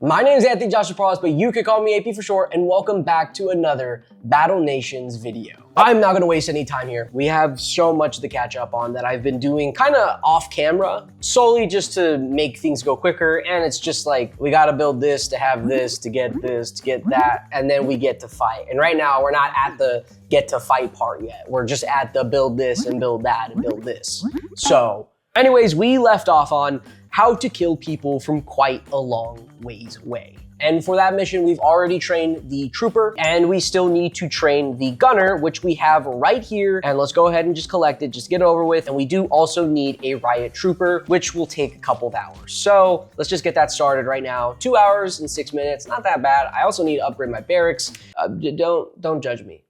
My name is Anthony Joshua Paulus, but you could call me AP for short, and welcome back to another Battle Nations video. I'm not gonna waste any time here. We have so much to catch up on that I've been doing kind of off camera, solely just to make things go quicker. And it's just like, we gotta build this to have this, to get that, and then we get to fight. And right now we're not at the get to fight part yet. We're just at the build this and build that and build this. So anyways, we left off on how to kill people from quite a long ways away. And for that mission, we've already trained the trooper, and we still need to train the gunner, which we have right here. And let's go ahead and just collect it, just get it over with. And we do also need a riot trooper, which will take a couple of hours. So let's just get that started right now. 2 hours and 6 minutes, not that bad. I also need to upgrade my barracks. Don't judge me.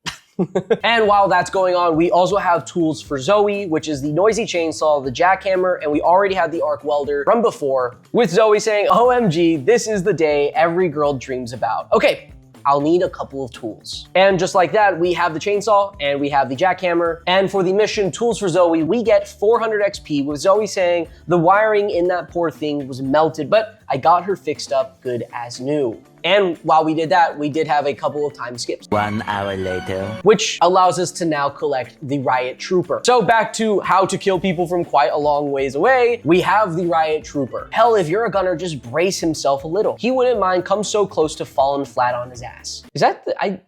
And while that's going on, we also have tools for Zoe, which is the noisy chainsaw, the jackhammer, and we already have the arc welder from before, with Zoe saying, OMG, this is the day every girl dreams about. Okay, I'll need a couple of tools. And just like that, we have the chainsaw and we have the jackhammer. And for the mission Tools for Zoe, we get 400 XP with Zoe saying the wiring in that poor thing was melted, but I got her fixed up good as new. And while we did that, we did have a couple of time skips. 1 hour later. Which allows us to now collect the riot trooper. So back to how to kill people from quite a long ways away, we have the riot trooper. Hell, if you're a gunner, just brace himself a little. He wouldn't mind come so close to falling flat on his ass. Is that I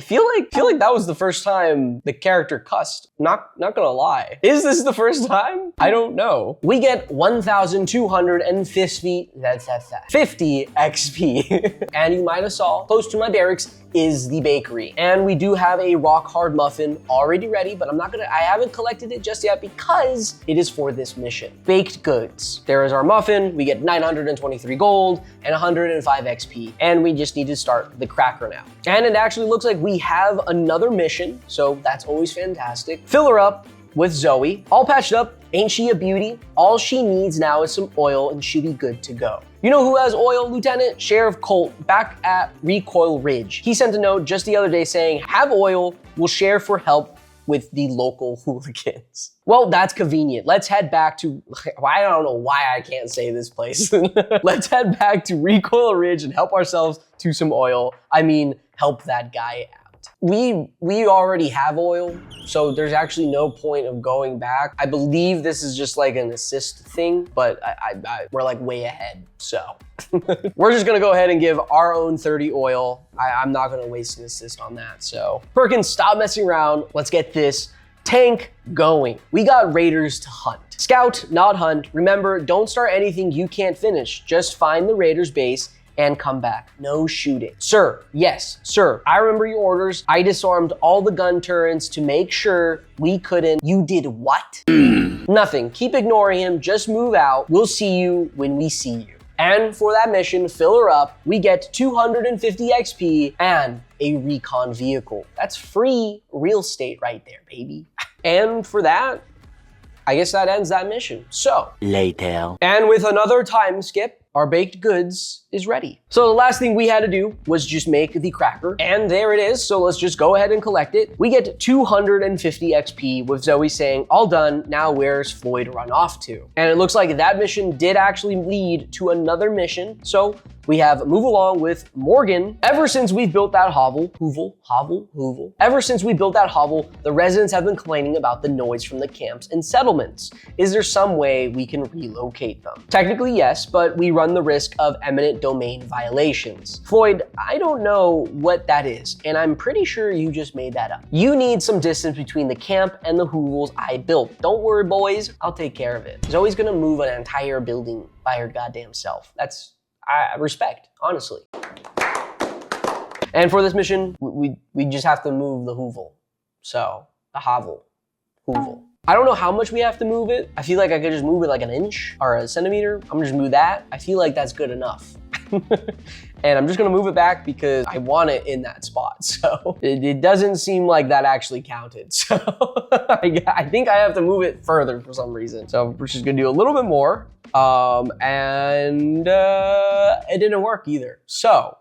feel like that was the first time the character cussed. Not gonna lie. Is this the first time? I don't know. We get 1,250 XP. And you might have saw, close to my barracks is the bakery. And we do have a rock hard muffin already ready, but I haven't collected it just yet because it is for this mission. Baked goods. There is our muffin. We get 923 gold and 105 XP. And we just need to start the cracker now. And it actually looks like we have another mission, so that's always fantastic. Fill her up with Zoe. All patched up, ain't she a beauty? All she needs now is some oil and she'll be good to go. You know who has oil, Lieutenant? Sheriff Colt back at Recoil Ridge. He sent a note just the other day saying, have oil, we'll share for help with the local hooligans. Well, that's convenient. Let's head back to, I don't know why I can't say this place. Let's head back to Recoil Ridge and help ourselves to some oil. I mean, help that guy out. We already have oil, so there's actually no point of going back. I believe this is just like an assist thing, but we're like way ahead, so. We're just gonna go ahead and give our own 30 oil. I'm not gonna waste an assist on that, so. Perkins, stop messing around. Let's get this tank going. We got raiders to hunt. Scout, not hunt. Remember, don't start anything you can't finish. Just find the raiders base and come back. No shooting. Sir, yes, sir, I remember your orders. I disarmed all the gun turrets to make sure we couldn't. You did what? Nothing. Keep ignoring him. Just move out. We'll see you when we see you. And for that mission, fill her up. We get 250 XP and a recon vehicle. That's free real estate right there, baby. And for that, I guess that ends that mission. So, later. And with another time skip, our baked goods is ready. So the last thing we had to do was just make the cracker, and there it is. So let's just go ahead and collect it. We get 250 XP with Zoe saying, all done, now where's Floyd run off to? And it looks like that mission did actually lead to another mission. So we have move along with Morgan. Ever since we built that hovel, ever since we built that hovel, the residents have been complaining about the noise from the camps and settlements. Is there some way we can relocate them? Technically, yes, but we run the risk of eminent domain violations. Floyd, I don't know what that is, and I'm pretty sure you just made that up. You need some distance between the camp and the hovels I built. Don't worry, boys, I'll take care of it. Zoe's gonna move an entire building by her goddamn self. That's respect, honestly. And for this mission, we just have to move the hovel. So, the hovel. I don't know how much we have to move it. I feel like I could just move it like an inch or a centimeter. I'm gonna just move that. I feel like that's good enough. And I'm just gonna move it back because I want it in that spot. So it doesn't seem like that actually counted. So I think I have to move it further for some reason. So we're just gonna do a little bit more. And it didn't work either. So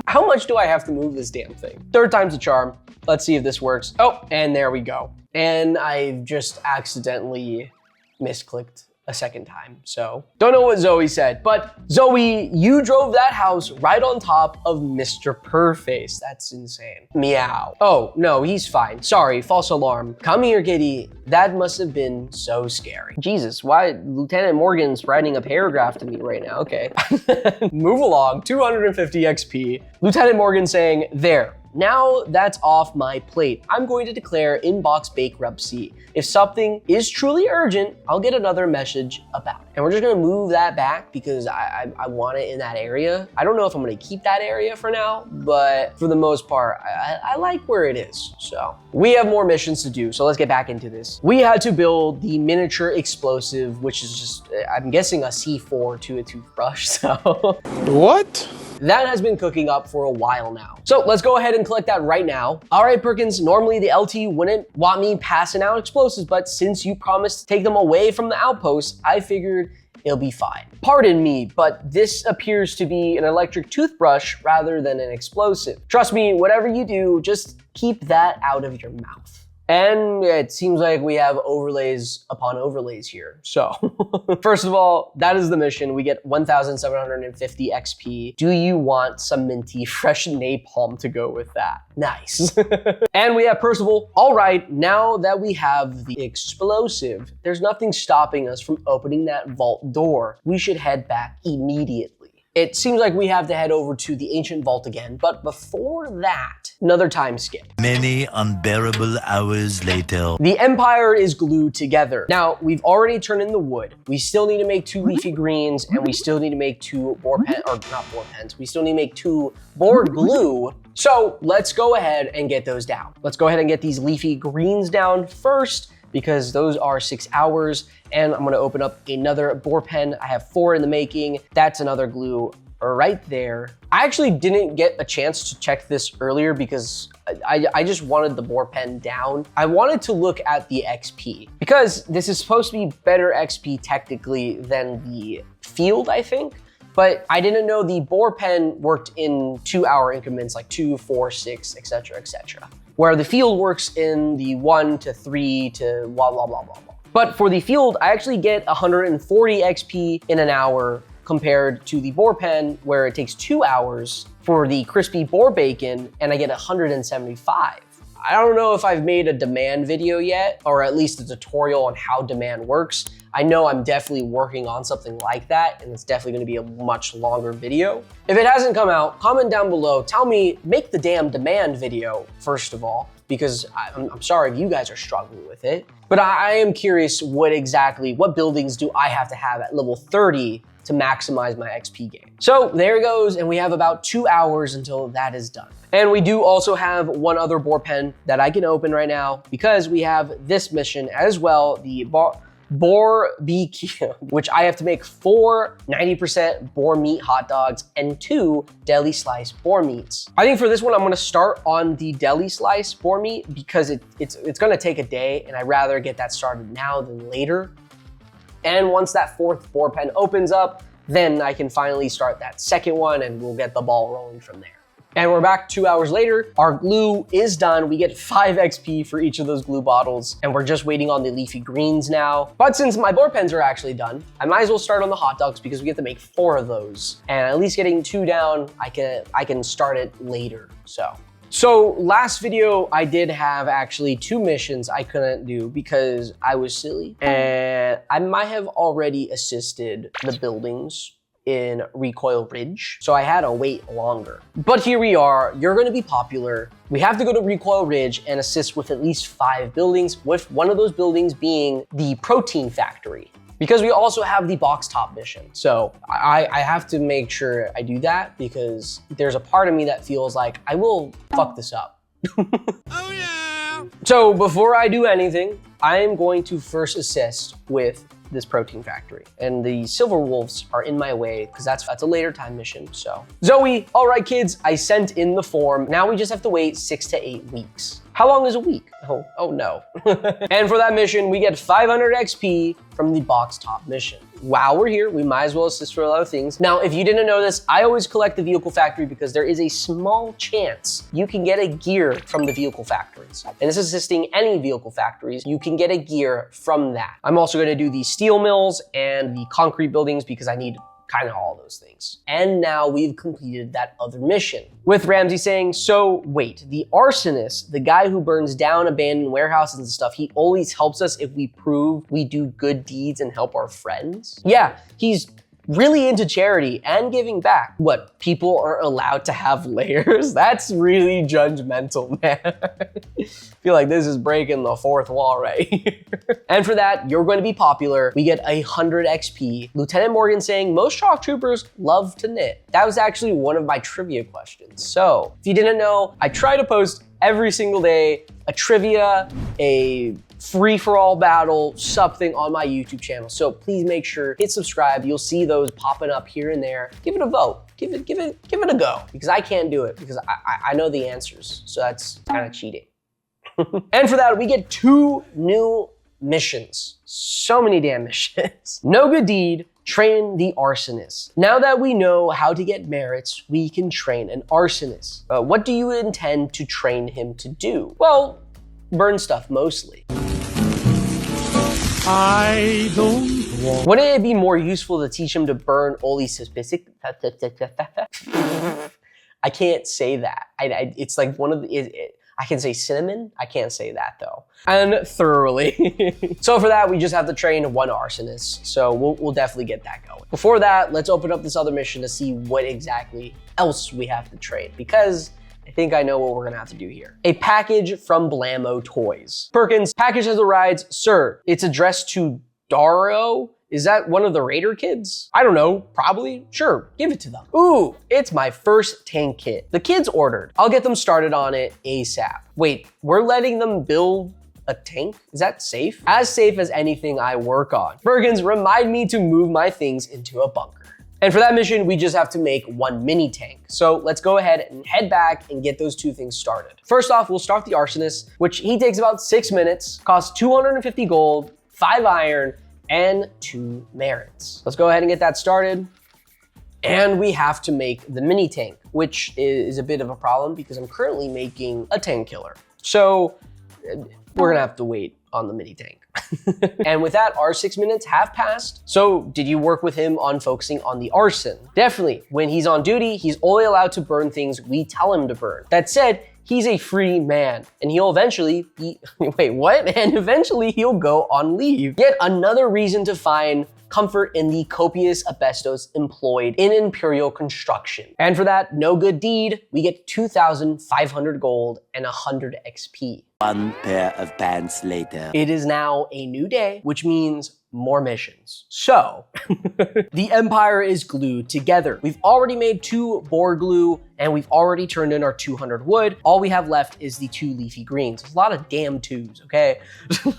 how much do I have to move this damn thing? Third time's a charm. Let's see if this works. Oh, and there we go. And I've just accidentally misclicked a second time. So don't know what Zoe said, but Zoe, you drove that house right on top of Mr. Purrface. That's insane. Meow. Oh, no, he's fine. Sorry, false alarm. Come here, kitty. That must have been so scary. Jesus, why Lieutenant Morgan's writing a paragraph to me right now? Okay. Move along, 250 XP. Lieutenant Morgan saying, there. Now that's off my plate. I'm going to declare inbox bankruptcy. If something is truly urgent, I'll get another message about it. And we're just gonna move that back because I want it in that area. I don't know if I'm gonna keep that area for now, but for the most part, I like where it is. So we have more missions to do, so let's get back into this. We had to build the miniature explosive, which is just, I'm guessing a C4 to a toothbrush, so. What? That has been cooking up for a while now. So let's go ahead and collect that right now. All right, Perkins, normally the LT wouldn't want me passing out explosives, but since you promised to take them away from the outpost, I figured it'll be fine. Pardon me, but this appears to be an electric toothbrush rather than an explosive. Trust me, whatever you do, just keep that out of your mouth. And it seems like we have overlays upon overlays here. So first of all, that is the mission. We get 1,750 XP. Do you want some minty fresh napalm to go with that? Nice. And we have Percival. All right, now that we have the explosive, there's nothing stopping us from opening that vault door. We should head back immediately. It seems like we have to head over to the ancient vault again, but before that, another time skip. Many unbearable hours later. The Empire is glued together. Now, we've already turned in the wood. We still need to make 2 leafy greens, and we still need to make 2 we still need to make 2 board glue. So let's go ahead and get those down. Let's go ahead and get these leafy greens down first, because those are 6 hours, and I'm gonna open up another bore pen. I have 4 in the making. That's another glue right there. I actually didn't get a chance to check this earlier because I just wanted the bore pen down. I wanted to look at the XP because this is supposed to be better XP technically than the field, I think. But I didn't know the bore pen worked in 2-hour increments, like 2, 4, 6, etc., etc. Where the field works in the 1 to 3 to blah, blah, blah, blah, blah. But for the field, I actually get 140 XP in an hour compared to the bore pen, where it takes 2 hours for the crispy boar bacon, and I get 175. I don't know if I've made a demand video yet, or at least a tutorial on how demand works. I know I'm definitely working on something like that, and it's definitely gonna be a much longer video. If it hasn't come out, comment down below, tell me, make the damn demand video, first of all, because I'm sorry if you guys are struggling with it. But I am curious what buildings do I have to have at level 30 to maximize my XP gain. So there it goes, and we have about 2 hours until that is done. And we do also have one other bore pen that I can open right now because we have this mission as well, the boar BQ, which I have to make 4 90% boar meat hot dogs and 2 deli slice boar meats. I think for this one, I'm gonna start on the deli slice boar meat because it's gonna take a day, and I'd rather get that started now than later. And once that 4th bore pen opens up, then I can finally start that 2nd one, and we'll get the ball rolling from there. And we're back 2 hours later. Our glue is done. We get 5 XP for each of those glue bottles, and we're just waiting on the leafy greens now. But since my bore pens are actually done, I might as well start on the hot dogs because we get to make 4 of those. And at least getting 2 down, I can start it later, So last video, I did have actually 2 missions I couldn't do because I was silly, and I might have already assisted the buildings in Recoil Ridge, so I had to wait longer. But here we are, you're gonna be popular. We have to go to Recoil Ridge and assist with at least 5 buildings, with one of those buildings being the protein factory, because we also have the box top mission. So I have to make sure I do that because there's a part of me that feels like I will fuck this up. Oh yeah! So before I do anything, I am going to first assist with this protein factory. And the silver wolves are in my way because that's a later time mission, so. Zoe, all right kids, I sent in the form. Now we just have to wait 6 to 8 weeks. How long is a week? Oh no. And for that mission, we get 500 XP from the box top mission. while we're here, we might as well assist for a lot of things. Now, if you didn't know this, I always collect the vehicle factory because there is a small chance you can get a gear from the vehicle factories. And this is assisting any vehicle factories. You can get a gear from that. I'm also gonna do the steel mills and the concrete buildings because I need kind of all those things. And now we've completed that other mission. With Ramsey saying, so wait, the arsonist, the guy who burns down abandoned warehouses and stuff, he always helps us if we prove we do good deeds and help our friends? Yeah, he's really into charity and giving back. What, people aren't allowed to have layers? That's really judgmental, man. I feel like this is breaking the fourth wall right here. And for that, you're going to be popular. We get 100 XP. Lieutenant Morgan saying, most shock troopers love to knit. That was actually one of my trivia questions. So if you didn't know, I try to post every single day a trivia, a free-for-all battle, something on my YouTube channel. So please make sure, hit subscribe. You'll see those popping up here and there. Give it a vote. Give it a go, because I can't do it because I know the answers. So that's kind of cheating. And for that, we get 2 new missions. So many damn missions. No good deed, train the arsonist. Now that we know how to get merits, we can train an arsonist. What do you intend to train him to do? Well, burn stuff mostly. I don't want. Wouldn't it be more useful to teach him to burn only specific? I can't say that. It's like one of the, I can say cinnamon. I can't say that though. And thoroughly. So for that, we just have to train 1 arsonist. So we'll definitely get that going. Before that, let's open up this other mission to see what exactly else we have to train, because I think I know what we're gonna have to do here. A package from Blammo Toys. Perkins, package has arrived. Sir, it's addressed to Daro. Is that one of the Raider kids? I don't know, probably. Sure, give it to them. Ooh, it's my first tank kit. The kids ordered. I'll get them started on it ASAP. Wait, we're letting them build a tank? Is that safe? As safe as anything I work on. Perkins, remind me to move my things into a bunker. And for that mission, we just have to make 1 mini tank. So let's go ahead and head back and get those 2 things started. First off, we'll start the arsonist, which he takes about 6 minutes, costs 250 gold, 5 iron, and 2 merits. Let's go ahead and get that started. And we have to make the mini tank, which is a bit of a problem because I'm currently making a tank killer. So we're gonna have to wait on the mini tank. And with that, our 6 minutes have passed. So did you work with him on focusing on the arson? Definitely. When he's on duty, he's only allowed to burn things we tell him to burn. That said, he's a free man and he'll eventually be, wait, what? And eventually he'll go on leave. Yet another reason to find comfort in the copious asbestos employed in Imperial construction. And for that no good deed, we get 2,500 gold and 100 XP. 1 pair of pants later. It is now a new day, which means more missions. So, the Empire is glued together. We've already made 2 boar glue and we've already turned in our 200 wood. All we have left is the 2 leafy greens. There's a lot of damn 2s, okay?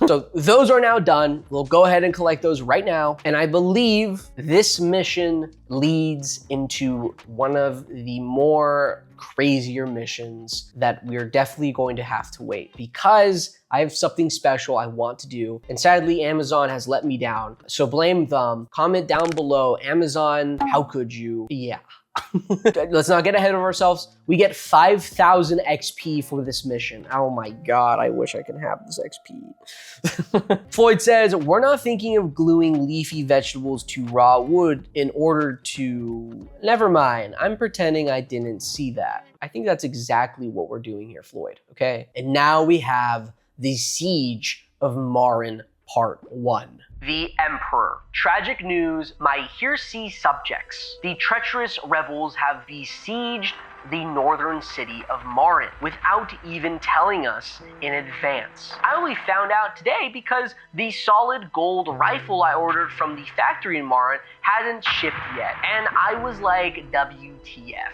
So those are now done. We'll go ahead and collect those right now. And I believe this mission leads into one of the more crazier missions that we're definitely going to have to wait, because I have something special I want to do. And sadly, Amazon has let me down. So blame them. Comment down below, Amazon, how could you? Yeah. Let's not get ahead of ourselves. We get 5,000 XP for this mission. Oh my God, I wish I could have this XP. Floyd says, we're not thinking of gluing leafy vegetables to raw wood in order to... Never mind, I'm pretending I didn't see that. I think that's exactly what we're doing here, Floyd, okay? And now we have the Siege of Marin Part 1. The Emperor. Tragic news, my hearsay subjects. The treacherous rebels have besieged the northern city of Marin without even telling us in advance. I only found out today because the solid gold rifle I ordered from the factory in Marin hasn't shipped yet. And I was like, WTF.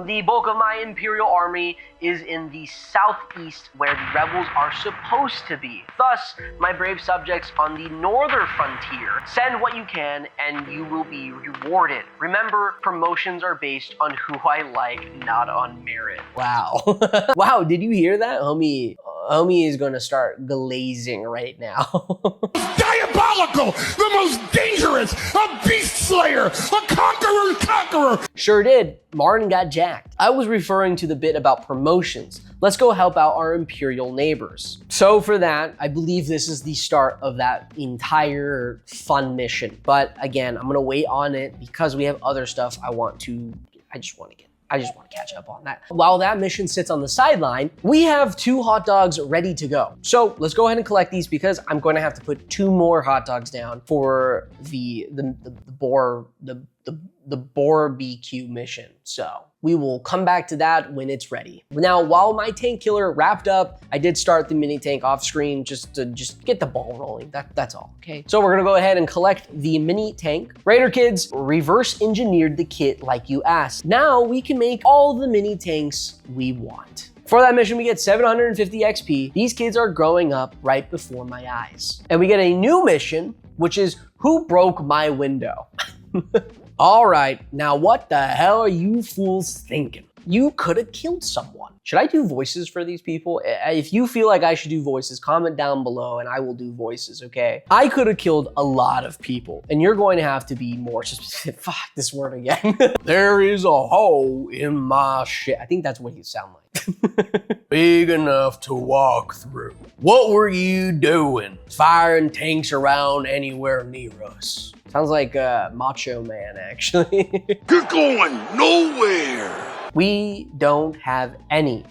The bulk of my Imperial army is in the southeast where the rebels are supposed to be. Thus, my brave subjects on the northern frontier, send what you can and you will be rewarded. Remember, promotions are based on who I like, not on merit. Wow. Wow, did you hear that, homie? homie is gonna start glazing right now. Diabolical! The most dangerous! A beast slayer! A conqueror's conqueror! Sure did. Marin got jacked. I was referring to the bit about promotions. Let's go help out our Imperial neighbors. So for that, I believe this is the start of that entire fun mission. But again, I'm gonna wait on it because we have other stuff I just want to catch up on that. While that mission sits on the sideline, we have 2 hot dogs ready to go. So let's go ahead and collect these because I'm going to have to put 2 more hot dogs down for the boar BQ mission. So we will come back to that when it's ready. Now, while my tank killer wrapped up, I did start the mini tank off screen just to get the ball rolling. That's all, okay? So we're gonna go ahead and collect the mini tank. Raider kids reverse engineered the kit like you asked. Now we can make all the mini tanks we want. For that mission, we get 750 XP. These kids are growing up right before my eyes. And we get a new mission, which is who broke my window? All right, now what the hell are you fools thinking? You could have killed someone. Should I do voices for these people? If you feel like I should do voices, comment down below and I will do voices, okay? I could have killed a lot of people and you're going to have to be more specific. Fuck this word again. There is a hole in my shit. I think that's what you sound like. Big enough to walk through. What were you doing? Firing tanks around anywhere near us. Sounds like Macho Man, actually. You're going nowhere! We don't have any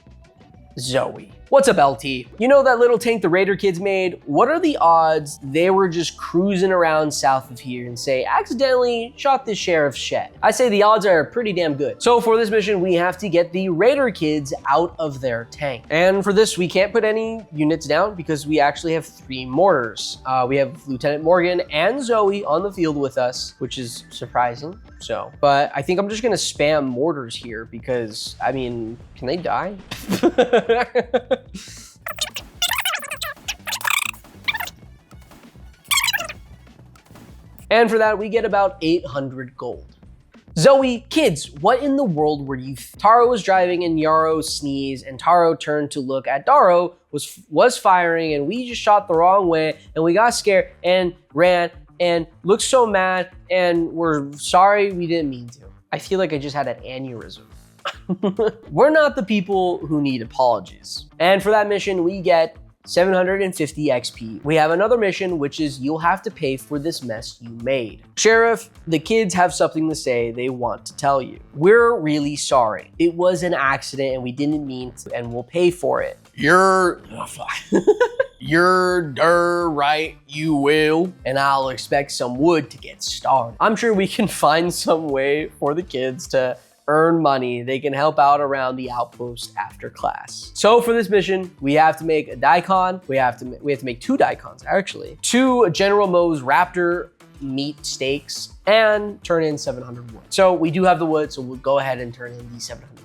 Zoe. What's up, LT? You know that little tank the Raider kids made? What are the odds they were just cruising around south of here and say, accidentally shot the sheriff's shed? I say the odds are pretty damn good. So for this mission, we have to get the Raider kids out of their tank. And for this, we can't put any units down because we actually have 3 mortars. We have Lieutenant Morgan and Zoe on the field with us, which is surprising. So, but I think I'm just gonna spam mortars here because, I mean, can they die? And for that, we get about 800 gold. Zoe, kids, what in the world were you? Taro was driving and Yarrow sneezed and Taro turned to look at Daro, was firing and we just shot the wrong way and we got scared and ran and looked so mad and we're sorry we didn't mean to. I feel like I just had an aneurysm. We're not the people who need apologies. And for that mission, we get 750 XP. We have another mission, which is you'll have to pay for this mess you made. Sheriff, the kids have something to say they want to tell you. We're really sorry. It was an accident and we didn't mean to, and we'll pay for it. You're right, you will. And I'll expect some wood to get started. I'm sure we can find some way for the kids to earn money. They can help out around the outpost after class. So for this mission, we have to make a daikon. We have to make 2 daikons, actually. 2 General Moe's Raptor meat steaks and turn in 700 wood. So we do have the wood, so we'll go ahead and turn in the 700 wood.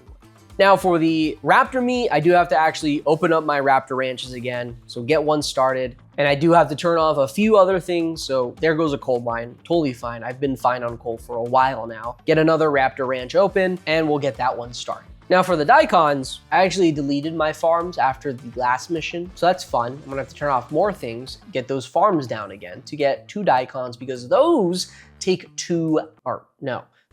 Now for the Raptor meat, I do have to actually open up my Raptor ranches again. So get one started. And I do have to turn off a few other things. So there goes a coal mine, totally fine. I've been fine on coal for a while now. Get another Raptor ranch open and we'll get that one started. Now for the daikons, I actually deleted my farms after the last mission. So that's fun. I'm gonna have to turn off more things, get those farms down again to get 2 daikons because those take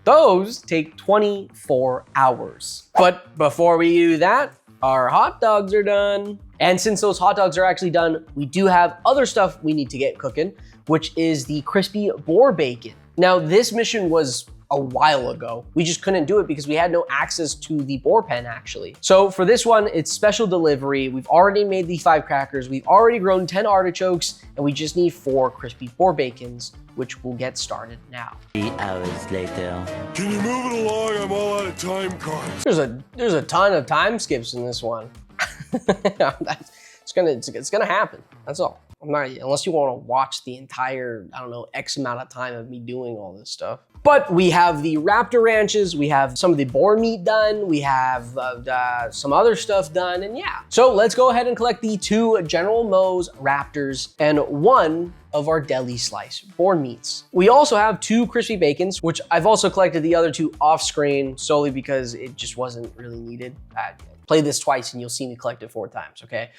those take 24 hours. But before we do that, our hot dogs are done. And since those hot dogs are actually done, we do have other stuff we need to get cooking, which is the crispy boar bacon. Now, this mission was a while ago. We just couldn't do it because we had no access to the boar pen actually. So for this one, it's special delivery. We've already made the 5 crackers. We've already grown 10 artichokes and we just need 4 crispy boar bacons, which we'll get started now. 3 hours later. Can you move it along? I'm all out of time cards. There's a ton of time skips in this one. It's gonna happen. That's all. I'm not, unless you want to watch the entire, I don't know, X amount of time of me doing all this stuff. But we have the Raptor ranches, we have some of the boar meat done, we have some other stuff done, and yeah. So let's go ahead and collect the 2 General Moe's Raptors and 1 of our deli slice boar meats. We also have 2 crispy bacons, which I've also collected the other 2 off screen solely because it just wasn't really needed. Play this twice and you'll see me collect it 4 times, okay?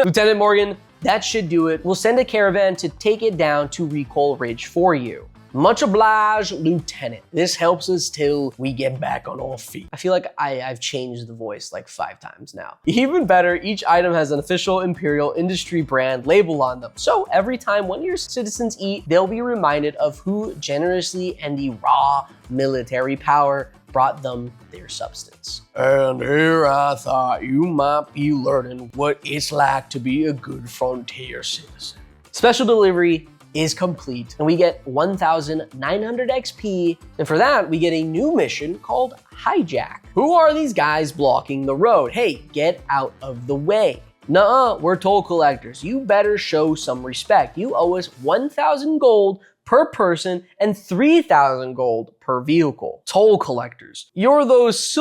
Lieutenant Morgan, that should do it. We'll send a caravan to take it down to Recall Ridge for you. Much obliged, Lieutenant. This helps us till we get back on our feet. I feel like I've changed the voice like 5 times now. Even better, each item has an official Imperial Industry brand label on them. So every time one of your citizens eat, they'll be reminded of who generously and the raw military power brought them their substance. And here I thought you might be learning what it's like to be a good frontier citizen. Special delivery is complete and we get 1,900 XP. And for that, we get a new mission called Hijack. Who are these guys blocking the road? Hey, get out of the way. Nuh-uh, we're toll collectors. You better show some respect. You owe us 1,000 gold per person and 3,000 gold per vehicle. Toll collectors. You're those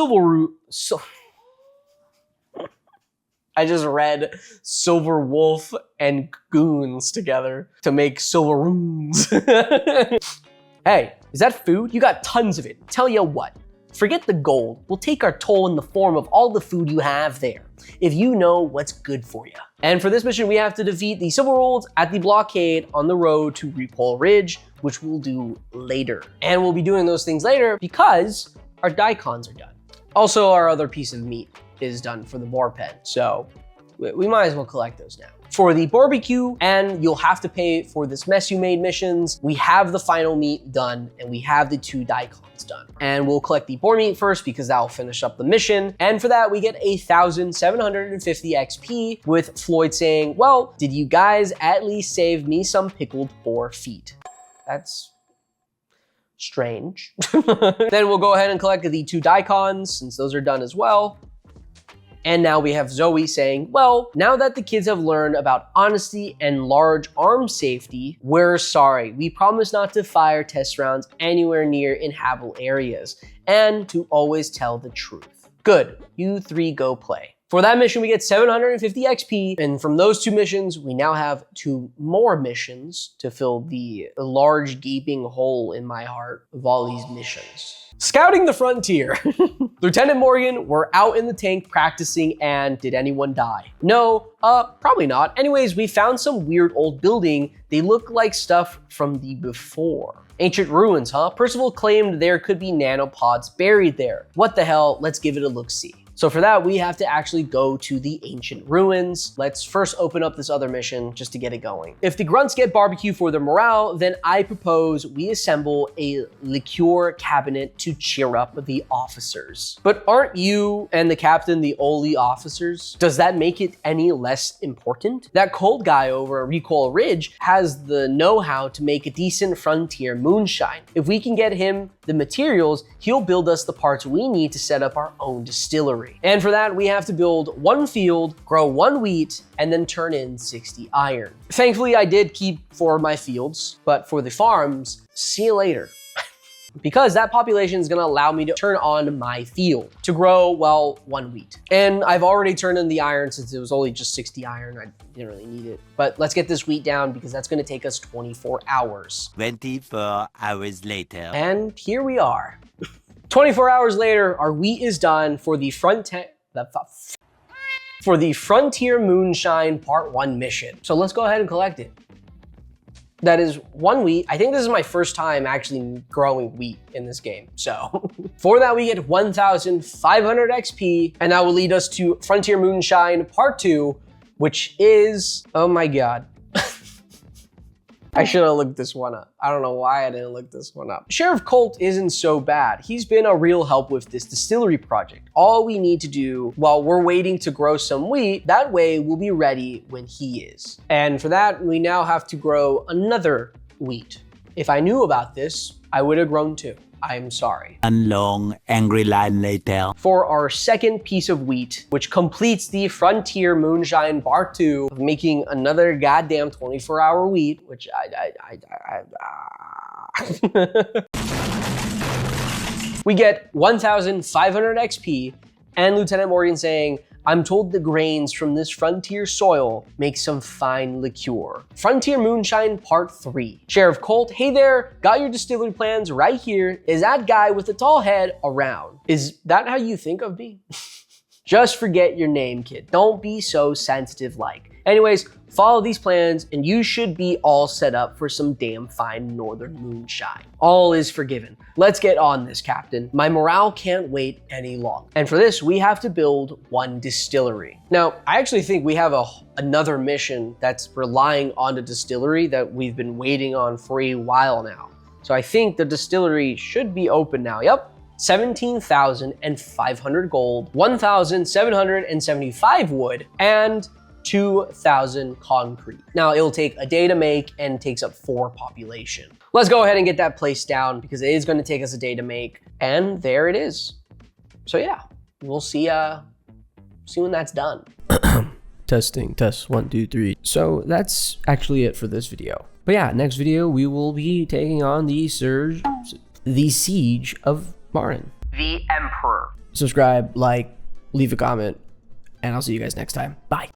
I just read Silver Wolf and Goons together to make Silver Runes. Hey, is that food? You got tons of it. Tell you what, forget the gold. We'll take our toll in the form of all the food you have there, if you know what's good for you. And for this mission, we have to defeat the Silver Wolves at the blockade on the road to Recall Ridge, which we'll do later. And we'll be doing those things later because our daikons are done. Also, our other piece of meat is done for the boar pen, so we might as well collect those now. For the barbecue, and you'll have to pay for this mess you made missions, we have the final meat done and we have the 2 daikons done. And we'll collect the boar meat first because that'll finish up the mission. And for that, we get 1,750 XP with Floyd saying, well, did you guys at least save me some pickled boar feet? That's strange. Then we'll go ahead and collect the 2 daikons since those are done as well. And now we have Zoe saying, well, now that the kids have learned about honesty and large arms safety, we're sorry. We promise not to fire test rounds anywhere near inhabitable areas and to always tell the truth. Good, you 3 go play. For that mission, we get 750 XP, and from those 2 missions, we now have 2 more missions to fill the large gaping hole in my heart of all these missions. Scouting the frontier. Lieutenant Morgan, we're out in the tank practicing, and did anyone die? No, probably not. Anyways, we found some weird old building. They look like stuff from the before. Ancient ruins, huh? Percival claimed there could be nanopods buried there. What the hell? Let's give it a look-see. So for that, we have to actually go to the ancient ruins. Let's first open up this other mission just to get it going. If the grunts get barbecue for their morale, then I propose we assemble a liqueur cabinet to cheer up the officers. But aren't you and the captain the only officers? Does that make it any less important? That cold guy over at Recall Ridge has the know-how to make a decent frontier moonshine. If we can get him the materials, he'll build us the parts we need to set up our own distillery. And for that, we have to build 1 field, grow 1 wheat, and then turn in 60 iron. Thankfully, I did keep 4 of my fields, but for the farms, see you later. Because that population is gonna allow me to turn on my field to grow, well, 1 wheat. And I've already turned in the iron since it was only just 60 iron. I didn't really need it. But let's get this wheat down because that's gonna take us 24 hours. 24 hours later. And here we are. 24 hours later, our wheat is done for the Frontier Moonshine Part 1 mission. So let's go ahead and collect it. That is 1 wheat. I think this is my first time actually growing wheat in this game. So for that, we get 1,500 XP, and that will lead us to Frontier Moonshine Part 2, which is, oh my God. I should have looked this one up. I don't know why I didn't look this one up. Sheriff Colt isn't so bad. He's been a real help with this distillery project. All we need to do while we're waiting to grow some wheat, that way we'll be ready when he is. And for that, we now have to grow another wheat. If I knew about this, I would have grown too. I'm sorry. A long, angry line later. For our second piece of wheat, which completes the Frontier Moonshine Part 2 of making another goddamn 24-hour wheat, which we get 1,500 XP, and Lieutenant Morgan saying, I'm told the grains from this frontier soil make some fine liqueur. Frontier Moonshine Part 3. Sheriff Colt, hey there, got your distillery plans right here. Is that guy with the tall head around? Is that how you think of me? Just forget your name, kid. Don't be so sensitive like. Anyways, follow these plans and you should be all set up for some damn fine northern moonshine. All is forgiven. Let's get on this, Captain. My morale can't wait any longer. And for this, we have to build one distillery. Now, I actually think we have another mission that's relying on the distillery that we've been waiting on for a while now. So I think the distillery should be open now. Yep. 17,500 gold, 1,775 wood, and 2,000 concrete. Now it'll take a day to make and takes up 4 population. Let's go ahead and get that place down because it is going to take us a day to make. And there it is. So yeah, we'll see when that's done. Testing, test, 1, 2, 3. So that's actually it for this video. But yeah, next video we will be taking on the siege of Marin. The Emperor. Subscribe, like, leave a comment, and I'll see you guys next time. Bye.